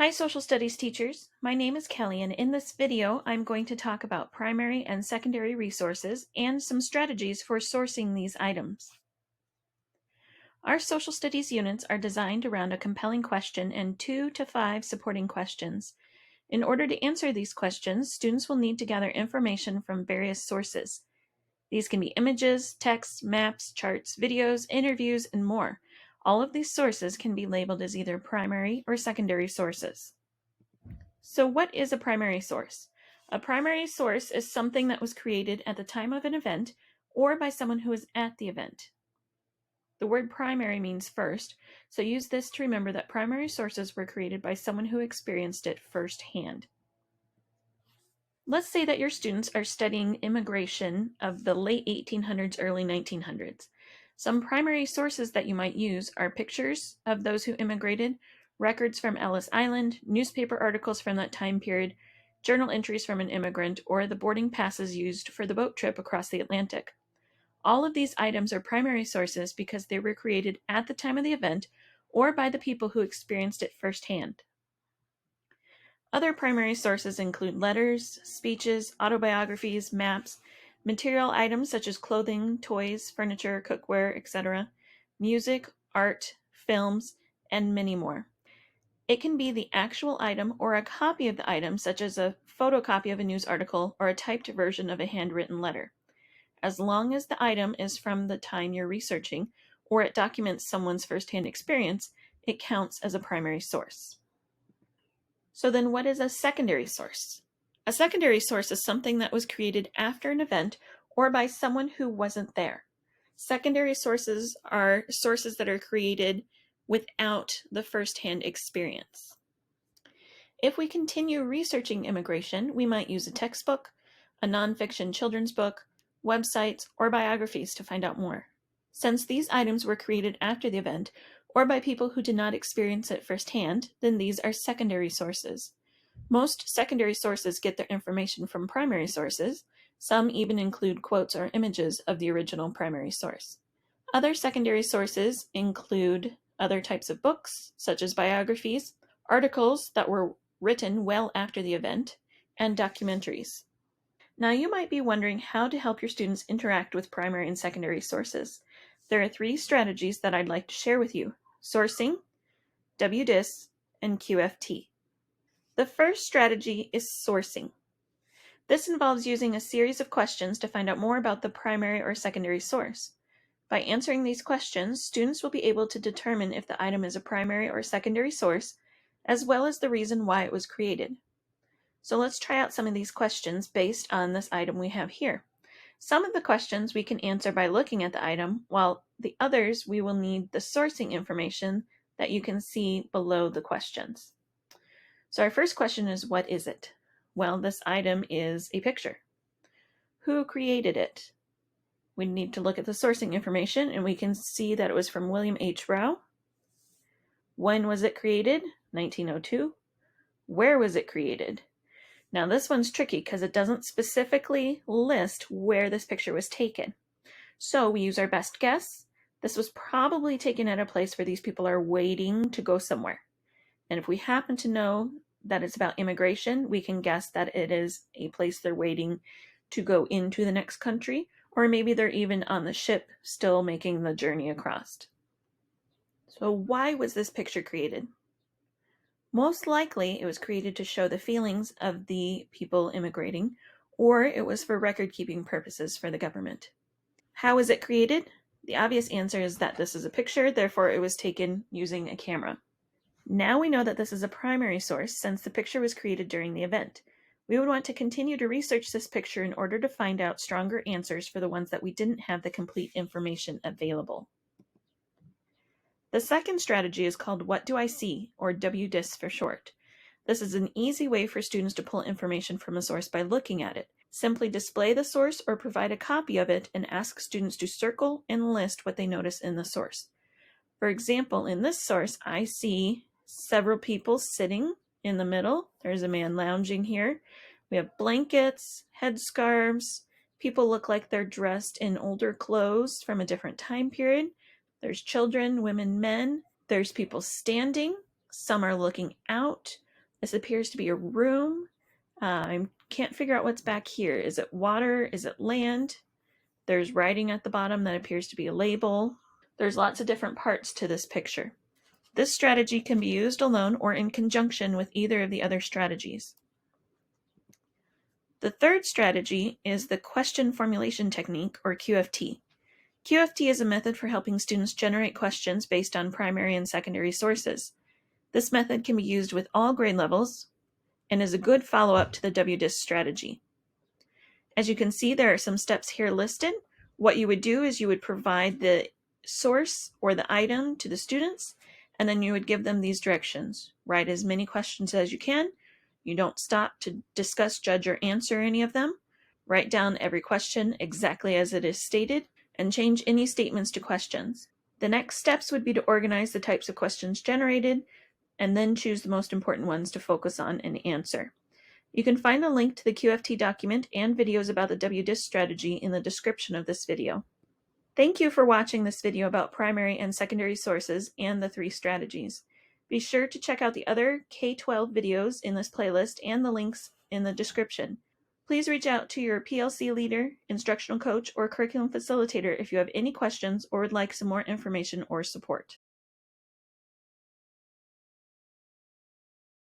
Hi, social studies teachers. My name is Kelly, and in this video, I'm going to talk about primary and secondary resources and some strategies for sourcing these items. Our social studies units are designed around a compelling question and 2 to 5 supporting questions. In order to answer these questions, students will need to gather information from various sources. These can be images, text, maps, charts, videos, interviews, and more. All of these sources can be labeled as either primary or secondary sources. So what is a primary source? A primary source is something that was created at the time of an event or by someone who was at the event. The word primary means first, so use this to remember that primary sources were created by someone who experienced it firsthand. Let's say that your students are studying immigration of the late 1800s, early 1900s. Some primary sources that you might use are pictures of those who immigrated, records from Ellis Island, newspaper articles from that time period, journal entries from an immigrant, or the boarding passes used for the boat trip across the Atlantic. All of these items are primary sources because they were created at the time of the event or by the people who experienced it firsthand. Other primary sources include letters, speeches, autobiographies, maps, material items such as clothing, toys, furniture, cookware, etc., music, art, films, and many more. It can be the actual item or a copy of the item, such as a photocopy of a news article or a typed version of a handwritten letter. As long as the item is from the time you're researching or it documents someone's firsthand experience, it counts as a primary source. So then what is a secondary source? A secondary source is something that was created after an event or by someone who wasn't there. Secondary sources are sources that are created without the firsthand experience. If we continue researching immigration, we might use a textbook, a nonfiction children's book, websites, or biographies to find out more. Since these items were created after the event, or by people who did not experience it firsthand, then these are secondary sources. Most secondary sources get their information from primary sources. Some even include quotes or images of the original primary source. Other secondary sources include other types of books, such as biographies, articles that were written well after the event, and documentaries. Now you might be wondering how to help your students interact with primary and secondary sources. There are 3 strategies that I'd like to share with you: sourcing, WDIS, and QFT. The first strategy is sourcing. This involves using a series of questions to find out more about the primary or secondary source. By answering these questions, students will be able to determine if the item is a primary or secondary source, as well as the reason why it was created. So let's try out some of these questions based on this item we have here. Some of the questions we can answer by looking at the item, while the others we will need the sourcing information that you can see below the questions. So our first question is, what is it? Well, this item is a picture. Who created it? We need to look at the sourcing information, and we can see that it was from William H. Rowe. When was it created? 1902. Where was it created? Now this one's tricky because it doesn't specifically list where this picture was taken. So we use our best guess. This was probably taken at a place where these people are waiting to go somewhere. And if we happen to know that it's about immigration, we can guess that it is a place they're waiting to go into the next country, or maybe they're even on the ship still making the journey across. So why was this picture created? Most likely it was created to show the feelings of the people immigrating, or it was for record-keeping purposes for the government. How was it created? The obvious answer is that this is a picture, therefore it was taken using a camera. Now we know that this is a primary source since the picture was created during the event. We would want to continue to research this picture in order to find out stronger answers for the ones that we didn't have the complete information available. The second strategy is called What Do I See, or WDIS for short. This is an easy way for students to pull information from a source by looking at it. Simply display the source or provide a copy of it and ask students to circle and list what they notice in the source. For example, in this source, I see several people sitting in the middle. There's a man lounging here. We have blankets, headscarves. People look like they're dressed in older clothes from a different time period. There's children, women, men. There's people standing. Some are looking out. This appears to be a room. I can't figure out what's back here. Is it water? Is it land? There's writing at the bottom that appears to be a label. There's lots of different parts to this picture. This strategy can be used alone or in conjunction with either of the other strategies. The third strategy is the question formulation technique, or QFT. QFT is a method for helping students generate questions based on primary and secondary sources. This method can be used with all grade levels and is a good follow-up to the WDIS strategy. As you can see, there are some steps here listed. What you would do is you would provide the source or the item to the students, and then you would give them these directions. Write as many questions as you can. You don't stop to discuss, judge, or answer any of them. Write down every question exactly as it is stated, and change any statements to questions. The next steps would be to organize the types of questions generated, and then choose the most important ones to focus on and answer. You can find a link to the QFT document and videos about the WDIS strategy in the description of this video. Thank you for watching this video about primary and secondary sources and the 3 strategies. Be sure to check out the other K-12 videos in this playlist and the links in the description. Please reach out to your PLC leader, instructional coach, or curriculum facilitator if you have any questions or would like some more information or support.